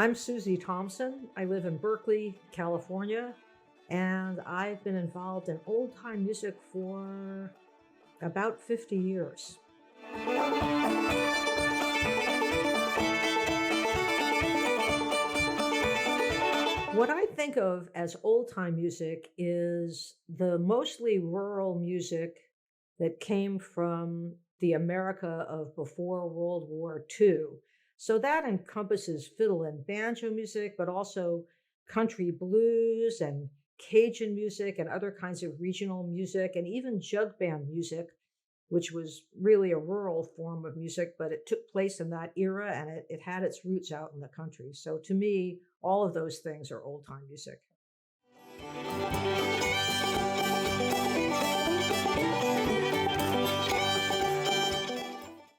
I'm Suzy Thompson. I live in Berkeley, California, and I've been involved in old-time music for about 50 years. What I think of as old-time music is the mostly rural music that came from the America of before World War II. So that encompasses fiddle and banjo music, but also country blues and Cajun music and other kinds of regional music, and even jug band music, which was really a rural form of music, but it took place in that era and it had its roots out in the country. So to me, all of those things are old-time music.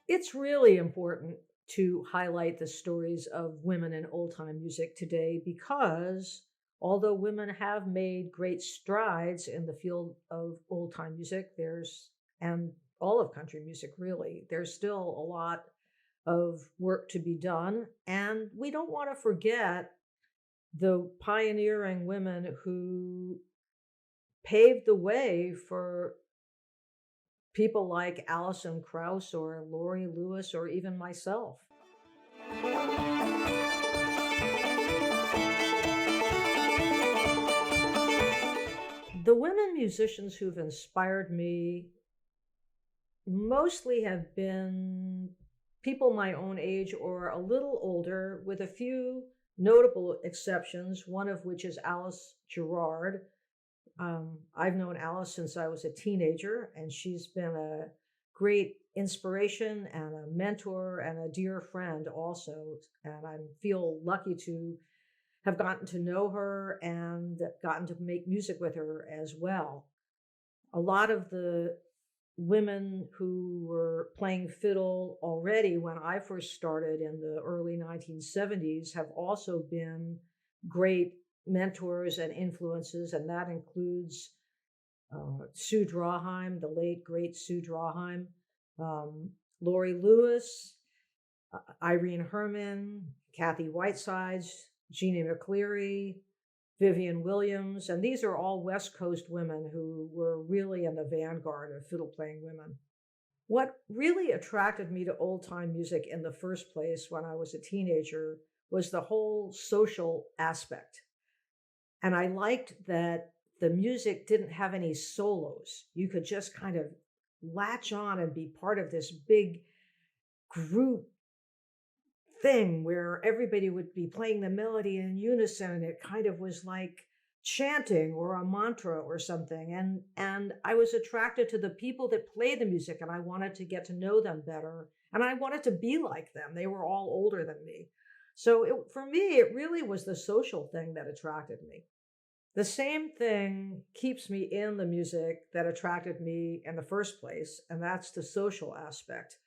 It's really important to highlight the stories of women in old-time music today because although women have made great strides in the field of old-time music, and all of country music really, there's still a lot of work to be done. And we don't want to forget the pioneering women who paved the way for people like Alison Krauss or Laurie Lewis or even myself. The women musicians who've inspired me mostly have been people my own age or a little older, with a few notable exceptions, one of which is Alice Gerrard. I've known Alice since I was a teenager, and she's been a great inspiration and a mentor and a dear friend also. And I feel lucky to have gotten to know her and gotten to make music with her as well. A lot of the women who were playing fiddle already when I first started in the early 1970s have also been great mentors and influences, and that includes Sue Drawheim, the late great Sue Drawheim, Laurie Lewis, Irene Herman, Kathy Whitesides, Jeannie McCleary, Vivian Williams, and these are all West Coast women who were really in the vanguard of fiddle playing women. What really attracted me to old-time music in the first place when I was a teenager was the whole social aspect. And I liked that the music didn't have any solos. You could just kind of latch on and be part of this big group thing where everybody would be playing the melody in unison, and it kind of was like chanting or a mantra or something. And I was attracted to the people that play the music, and I wanted to get to know them better, and I wanted to be like them. They were all older than me. So for me, it really was the social thing that attracted me. The same thing keeps me in the music that attracted me in the first place, and that's the social aspect.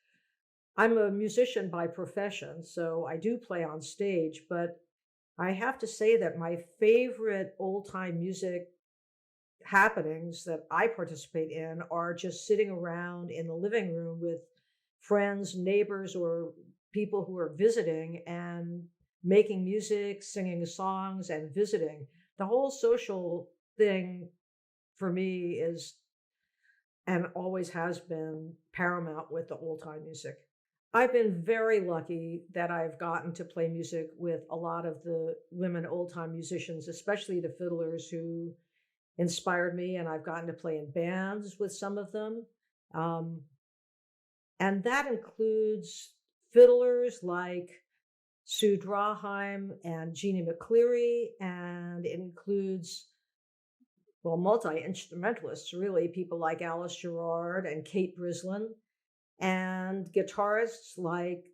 I'm a musician by profession, so I do play on stage, but I have to say that my favorite old-time music happenings that I participate in are just sitting around in the living room with friends, neighbors, or people who are visiting and making music, singing songs, and visiting. The whole social thing for me is, and always has been, paramount with the old-time music. I've been very lucky that I've gotten to play music with a lot of the women old-time musicians, especially the fiddlers who inspired me, and I've gotten to play in bands with some of them. And that includes fiddlers like Sue Drawheim and Jeannie McCleary, and it includes, well, multi-instrumentalists, really, people like Alice Gerrard and Kate Brislin, and guitarists like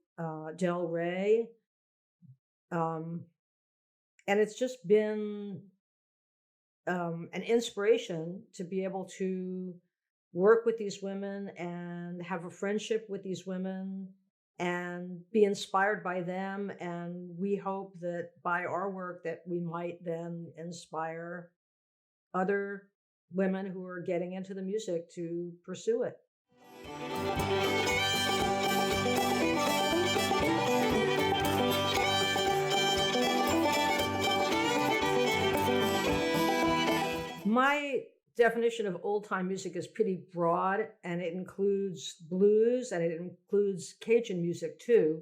Del Rey. And it's just been an inspiration to be able to work with these women and have a friendship with these women and be inspired by them. And we hope that by our work that we might then inspire other women who are getting into the music to pursue it. My definition of old time music is pretty broad, and it includes blues and it includes Cajun music too.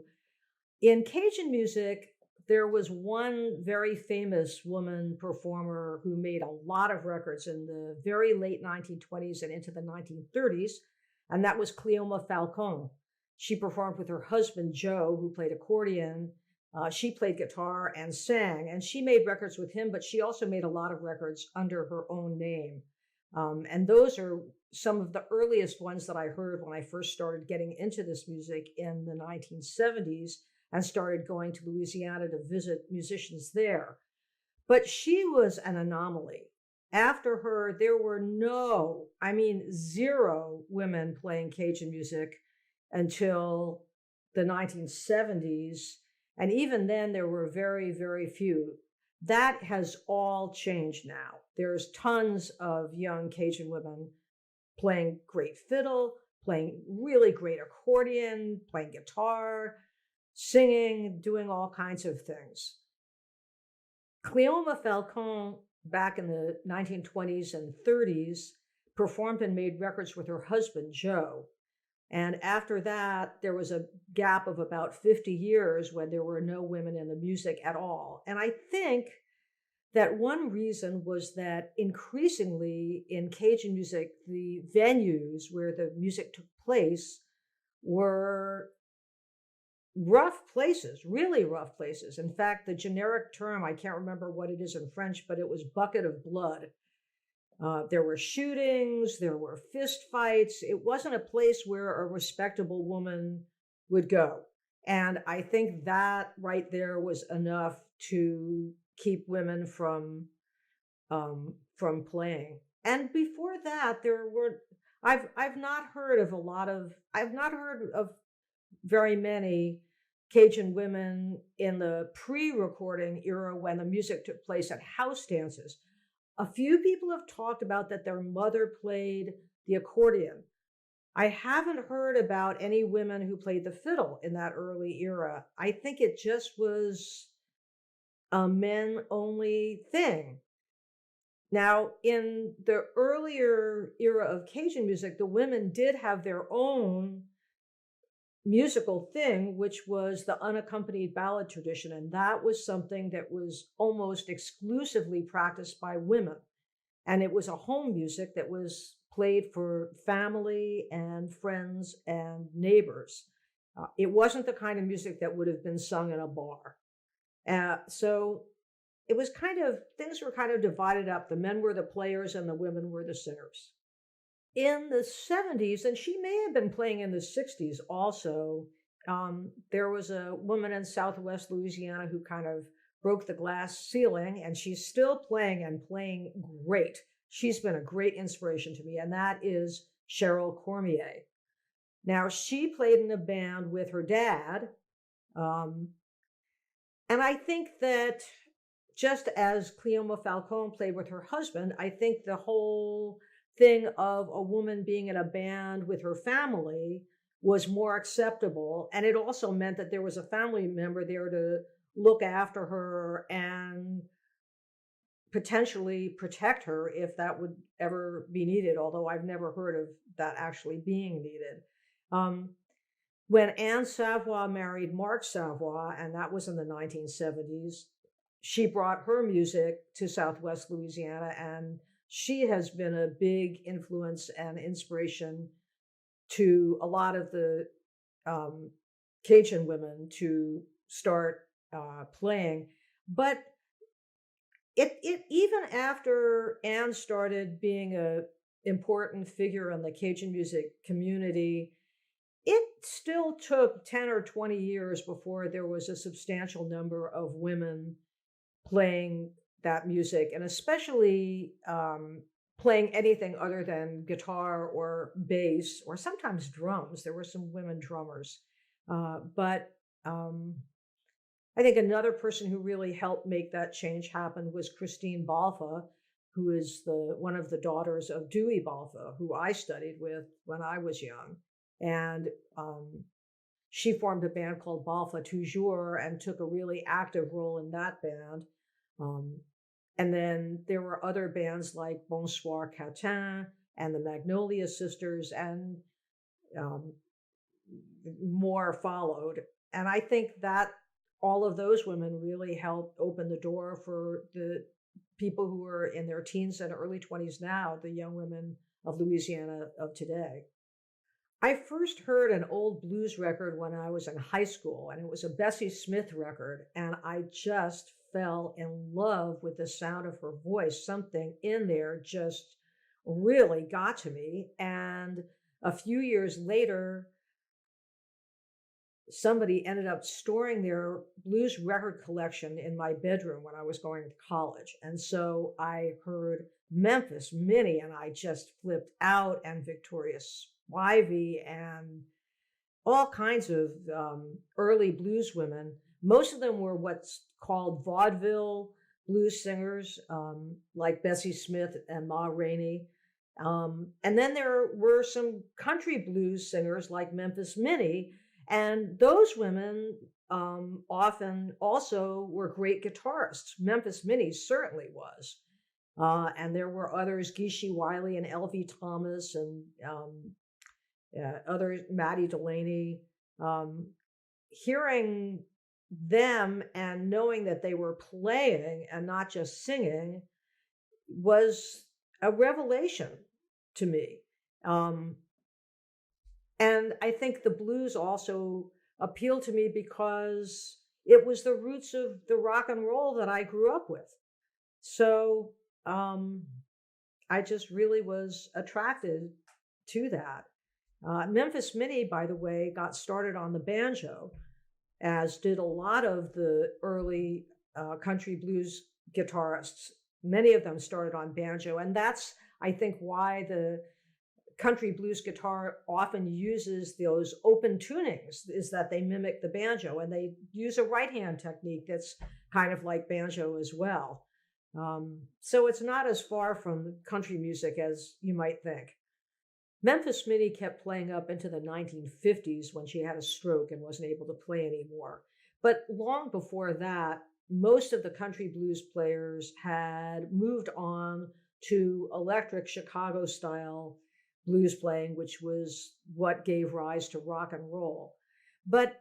In Cajun music, there was one very famous woman performer who made a lot of records in the very late 1920s and into the 1930s, and that was Cleoma Falcon. She performed with her husband, Joe, who played accordion. She played guitar and sang, and she made records with him, but she also made a lot of records under her own name. And those are some of the earliest ones that I heard when I first started getting into this music in the 1970s and started going to Louisiana to visit musicians there. But she was an anomaly. After her, there were zero women playing Cajun music until the 1970s. And even then, there were very, very few. That has all changed now. There's tons of young Cajun women playing great fiddle, playing really great accordion, playing guitar, singing, doing all kinds of things. Cleoma Falcon, back in the 1920s and 30s, performed and made records with her husband, Joe. And after that, there was a gap of about 50 years when there were no women in the music at all. And I think that one reason was that increasingly in Cajun music, the venues where the music took place were rough places, really rough places. In fact, the generic term, I can't remember what it is in French, but it was bucket of blood. There were shootings, there were fist fights. It wasn't a place where a respectable woman would go. And I think that right there was enough to keep women from playing. And before that, I've not heard of very many Cajun women in the pre-recording era when the music took place at house dances. A few people have talked about that their mother played the accordion. I haven't heard about any women who played the fiddle in that early era. I think it just was a men-only thing. Now, in the earlier era of Cajun music, the women did have their own musical thing, which was the unaccompanied ballad tradition. And that was something that was almost exclusively practiced by women. And it was a home music that was played for family and friends and neighbors. It wasn't the kind of music that would have been sung in a bar. So it was things were kind of divided up. The men were the players and the women were the singers. In the 70s, and she may have been playing in the 60s also, there was a woman in Southwest Louisiana who kind of broke the glass ceiling, and she's still playing and playing great. She's been a great inspiration to me, and that is Cheryl Cormier. Now, she played in a band with her dad, and I think that just as Cleoma Falcon played with her husband, I think the whole thing of a woman being in a band with her family was more acceptable. And it also meant that there was a family member there to look after her and potentially protect her if that would ever be needed, although I've never heard of that actually being needed. When Anne Savoy married Mark Savoy, and that was in the 1970s, she brought her music to Southwest Louisiana, and she has been a big influence and inspiration to a lot of the Cajun women to start playing. But it even after Anne started being an important figure in the Cajun music community, it still took 10 or 20 years before there was a substantial number of women playing that music, and especially playing anything other than guitar or bass or sometimes drums. There were some women drummers. But I think another person who really helped make that change happen was Christine Balfa, who is one of the daughters of Dewey Balfa, who I studied with when I was young. And she formed a band called Balfa Toujours and took a really active role in that band. And then there were other bands like Bonsoir Catin and the Magnolia Sisters, and um, more followed. And I think that all of those women really helped open the door for the people who are in their teens and early 20s now, the young women of Louisiana of today. I first heard an old blues record when I was in high school, and it was a Bessie Smith record, and I just fell in love with the sound of her voice. Something in there just really got to me. And a few years later, somebody ended up storing their blues record collection in my bedroom when I was going to college. And so I heard Memphis Minnie, and I just flipped out, and Victoria Spivey, and all kinds of early blues women. Most of them were what's called vaudeville blues singers, like Bessie Smith and Ma Rainey. And then there were some country blues singers like Memphis Minnie. And those women often also were great guitarists. Memphis Minnie certainly was. And there were others, Geeshie Wiley and Elvie Thomas, and others, Maddie Delaney. Hearing them and knowing that they were playing and not just singing was a revelation to me. And I think the blues also appealed to me because it was the roots of the rock and roll that I grew up with. So I just really was attracted to that. Memphis Minnie, by the way, got started on the banjo, as did a lot of the early country blues guitarists. Many of them started on banjo, and that's, I think, why the country blues guitar often uses those open tunings, is that they mimic the banjo, and they use a right hand technique that's kind of like banjo as well. So it's not as far from country music as you might think. Memphis Minnie kept playing up into the 1950s when she had a stroke and wasn't able to play anymore. But long before that, most of the country blues players had moved on to electric Chicago style blues playing, which was what gave rise to rock and roll. But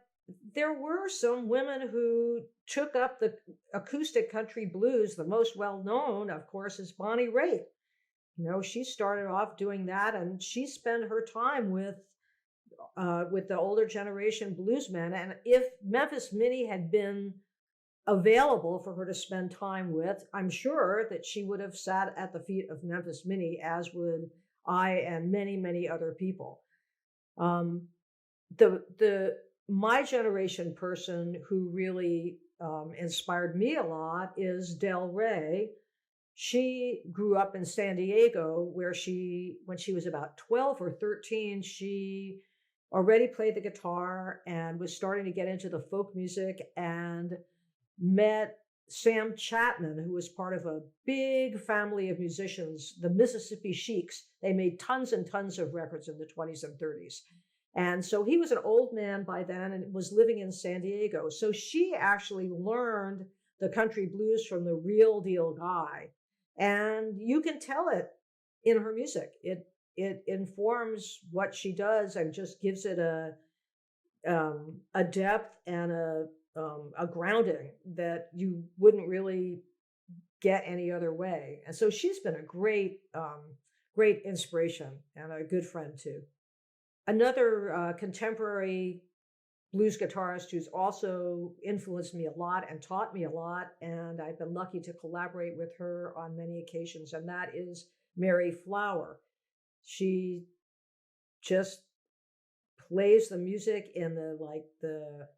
there were some women who took up the acoustic country blues. The most well-known, of course, is Bonnie Raitt. You know, she started off doing that, and she spent her time with the older generation bluesmen. And if Memphis Minnie had been available for her to spend time with, I'm sure that she would have sat at the feet of Memphis Minnie, as would I and many, many other people. My generation person who really inspired me a lot is Del Rey. She grew up in San Diego, where when she was about 12 or 13, she already played the guitar and was starting to get into the folk music, and met Sam Chapman, who was part of a big family of musicians, the Mississippi Sheiks. They made tons and tons of records in the 20s and 30s. And so he was an old man by then and was living in San Diego. So she actually learned the country blues from the real deal guy. And you can tell it in her music. It informs what she does and just gives it a depth and a grounding that you wouldn't really get any other way. And so she's been a great inspiration and a good friend too. Another contemporary blues guitarist who's also influenced me a lot and taught me a lot, and I've been lucky to collaborate with her on many occasions, and that is Mary Flower. She just plays the music in the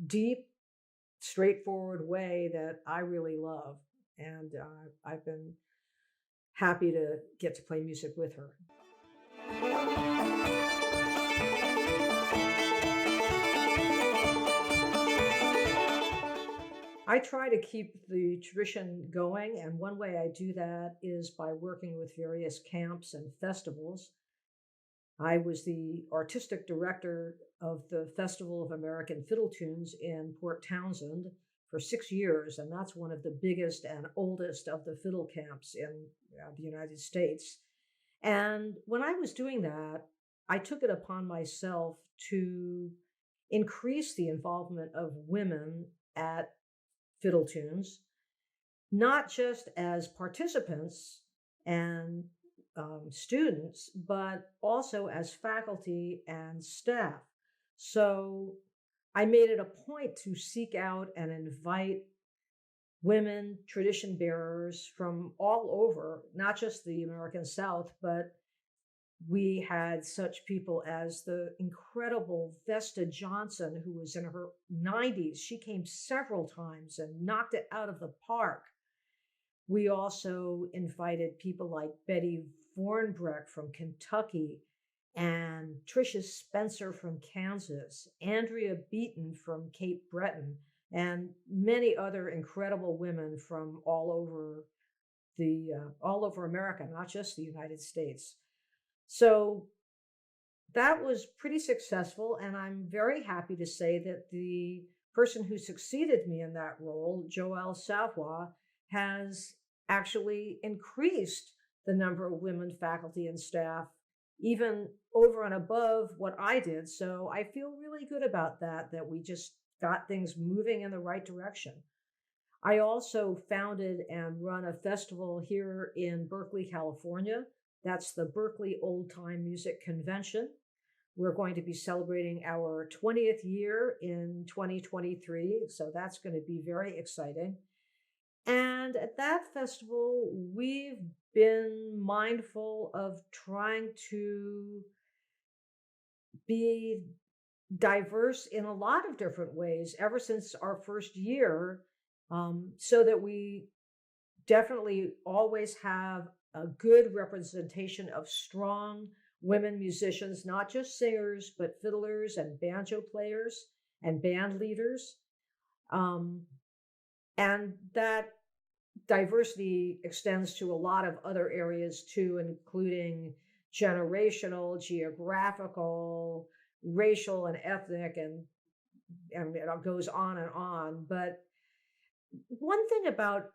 deep, straightforward way that I really love, and I've been happy to get to play music with her. I try to keep the tradition going, and one way I do that is by working with various camps and festivals. I was the artistic director of the Festival of American Fiddle Tunes in Port Townsend for 6 years, and that's one of the biggest and oldest of the fiddle camps in the United States. And when I was doing that, I took it upon myself to increase the involvement of women at fiddle tunes, not just as participants and students, but also as faculty and staff. So I made it a point to seek out and invite women tradition bearers from all over, not just the American South, but we had such people as the incredible Vesta Johnson, who was in her 90s. She came several times and knocked it out of the park. We also invited people like Betty Vornbreck from Kentucky and Tricia Spencer from Kansas, Andrea Beaton from Cape Breton, and many other incredible women from all over America, not just the United States. So that was pretty successful, and I'm very happy to say that the person who succeeded me in that role, Joelle Savoy, has actually increased the number of women faculty and staff, even over and above what I did. So I feel really good about that we just got things moving in the right direction. I also founded and run a festival here in Berkeley, California. That's the Berkeley Old Time Music Convention. We're going to be celebrating our 20th year in 2023, so that's going to be very exciting. And at that festival, we've been mindful of trying to be diverse in a lot of different ways ever since our first year, so that we definitely always have a good representation of strong women musicians, not just singers, but fiddlers and banjo players and band leaders. And that diversity extends to a lot of other areas too, including generational, geographical, racial, and ethnic, and it goes on and on. But one thing about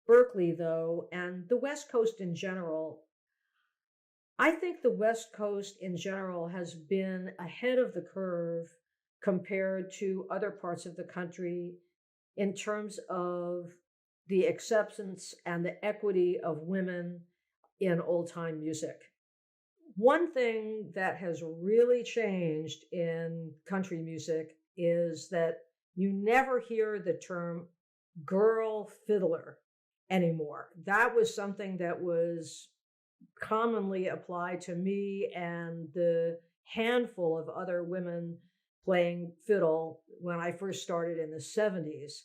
Berkeley, though, and the West Coast in general, I think the West Coast in general has been ahead of the curve compared to other parts of the country in terms of the acceptance and the equity of women in old-time music. One thing that has really changed in country music is that you never hear the term girl fiddler anymore. That was something that was commonly applied to me and the handful of other women playing fiddle when I first started in the 70s.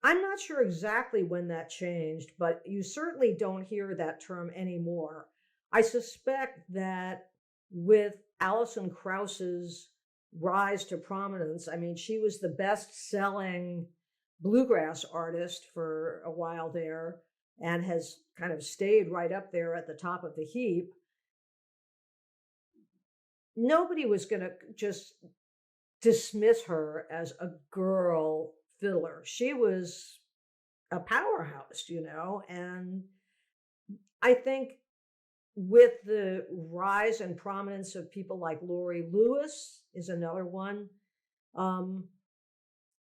I'm not sure exactly when that changed, but you certainly don't hear that term anymore. I suspect that with Alison Krauss's rise to prominence, I mean, she was the best-selling bluegrass artist for a while there and has kind of stayed right up there at the top of the heap. Nobody was going to just dismiss her as a girl fiddler. She was a powerhouse, and I think with the rise and prominence of people like Laurie Lewis is another one,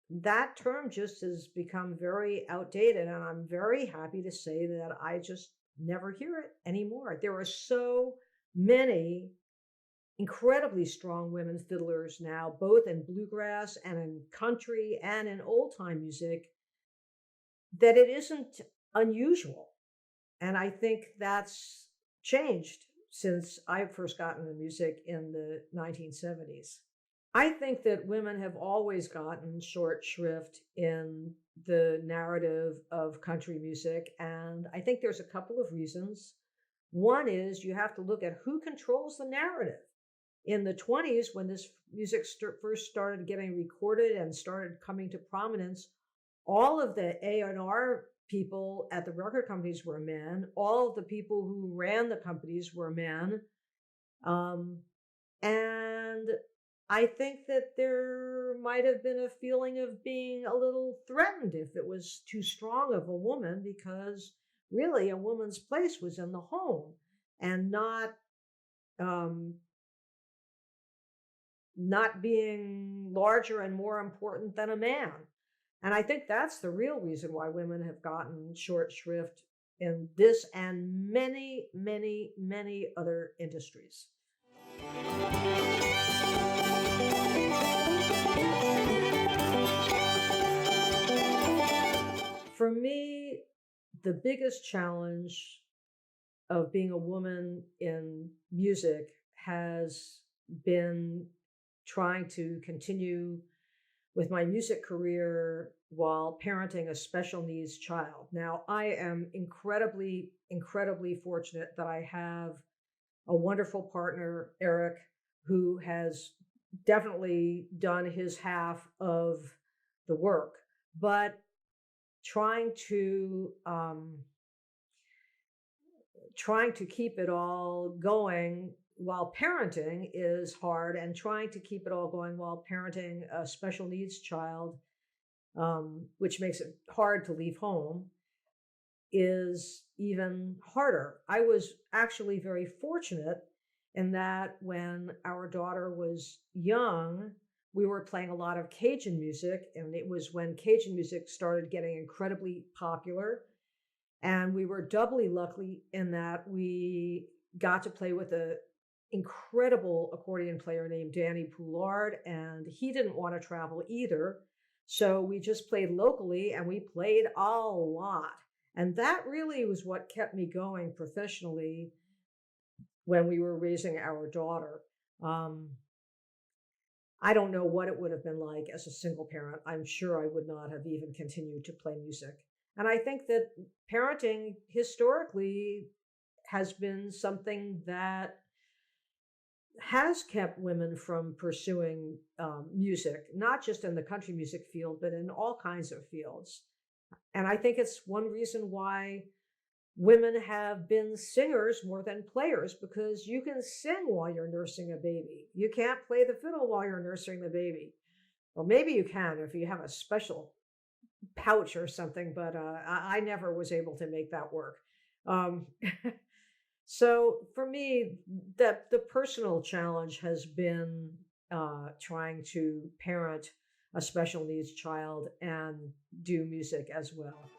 that term just has become very outdated, and I'm very happy to say that I just never hear it anymore. There are so many incredibly strong women fiddlers now, both in bluegrass and in country and in old-time music, that it isn't unusual. And I think that's changed since I first got into music in the 1970s. I think that women have always gotten short shrift in the narrative of country music, and I think there's a couple of reasons. One is you have to look at who controls the narrative. In the 20s, when this music first started getting recorded and started coming to prominence, all of the A&R people at the record companies were men. All of the people who ran the companies were men. And I think that there might have been a feeling of being a little threatened if it was too strong of a woman, because really a woman's place was in the home and um, not being larger and more important than a man. And I think that's the real reason why women have gotten short shrift in this and many, many, many other industries. For me, the biggest challenge of being a woman in music has been trying to continue with my music career while parenting a special needs child. Now, I am incredibly, incredibly fortunate that I have a wonderful partner, Eric, who has definitely done his half of the work. But trying to keep it all going while parenting is hard, and trying to keep it all going while parenting a special needs child, which makes it hard to leave home, is even harder. I was actually very fortunate in that when our daughter was young, we were playing a lot of Cajun music, and it was when Cajun music started getting incredibly popular. And we were doubly lucky in that we got to play with an incredible accordion player named Danny Poulard, and he didn't want to travel either. So we just played locally, and we played a lot. And that really was what kept me going professionally when we were raising our daughter. I don't know what it would have been like as a single parent. I'm sure I would not have even continued to play music. And I think that parenting historically has been something that has kept women from pursuing music, not just in the country music field, but in all kinds of fields. And I think it's one reason why women have been singers more than players, because you can sing while you're nursing a baby. You can't play the fiddle while you're nursing the baby. Or maybe you can if you have a special pouch or something, but I never was able to make that work. So for me, the personal challenge has been trying to parent a special needs child and do music as well.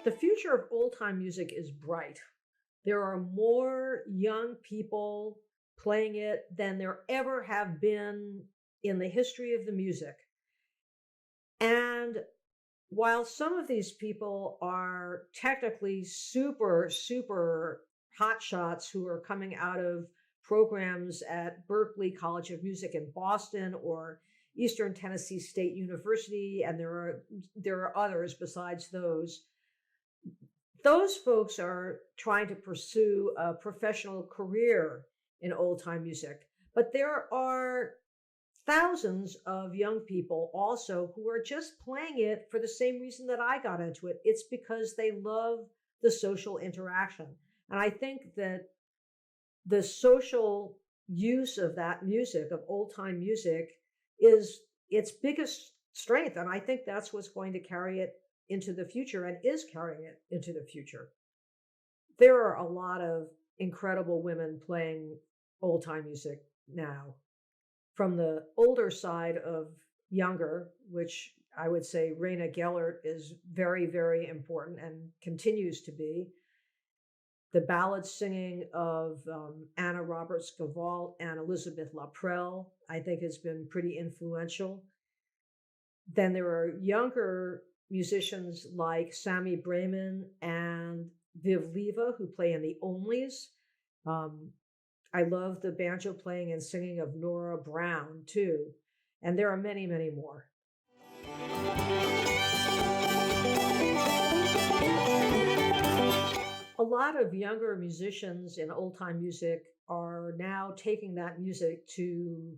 The future of old-time music is bright. There are more young people playing it than there ever have been in the history of the music. And while some of these people are technically super, super hotshots who are coming out of programs at Berklee College of Music in Boston or Eastern Tennessee State University, and there are others besides those folks are trying to pursue a professional career in old-time music. But there are thousands of young people also who are just playing it for the same reason that I got into it. It's because they love the social interaction. And I think that the social use of that music, of old-time music, is its biggest strength. And I think that's what's going to carry it into the future, and is carrying it into the future. There are a lot of incredible women playing old-time music now. From the older side of younger, which I would say Rinde Eckert is very, very important and continues to be. The ballad singing of Anna Roberts Gavalt and Elizabeth Laprelle, I think, has been pretty influential. Then there are younger musicians like Sammy Brayman and Viv Leva, who play in the Onlys. I love the banjo playing and singing of Nora Brown, too. And there are many, many more. A lot of younger musicians in old-time music are now taking that music to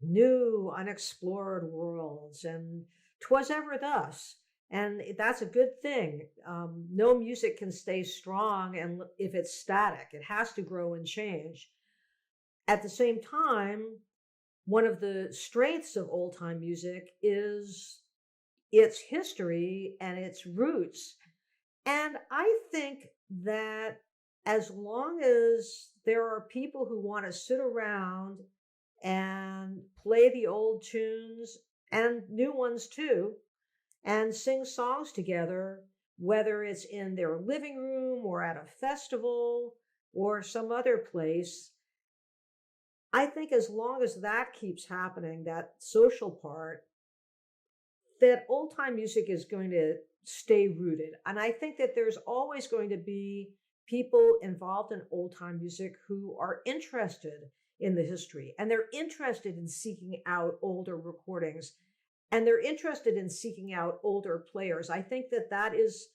new, unexplored worlds. And 'twas ever thus. And that's a good thing. No music can stay strong and if it's static. It has to grow and change. At the same time, one of the strengths of old time music is its history and its roots. And I think that as long as there are people who want to sit around and play the old tunes and new ones too, and sing songs together, whether it's in their living room or at a festival or some other place, I think as long as that keeps happening, that social part, that old time music is going to stay rooted. And I think that there's always going to be people involved in old time music who are interested in the history, and they're interested in seeking out older recordings, and they're interested in seeking out older players. I think that that is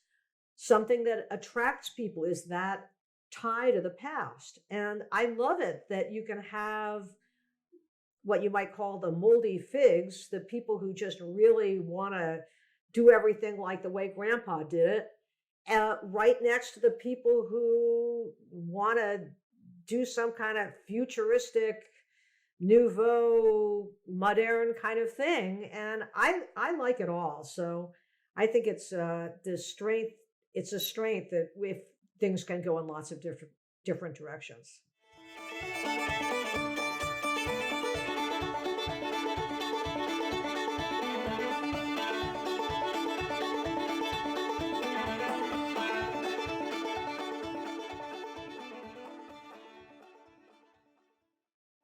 something that attracts people, is that tie to the past. And I love it that you can have what you might call the moldy figs, the people who just really want to do everything like the way Grandpa did it, right next to the people who want to do some kind of futuristic, nouveau, modern kind of thing. And I like it all. So I think it's the strength. It's a strength that if things can go in lots of different directions.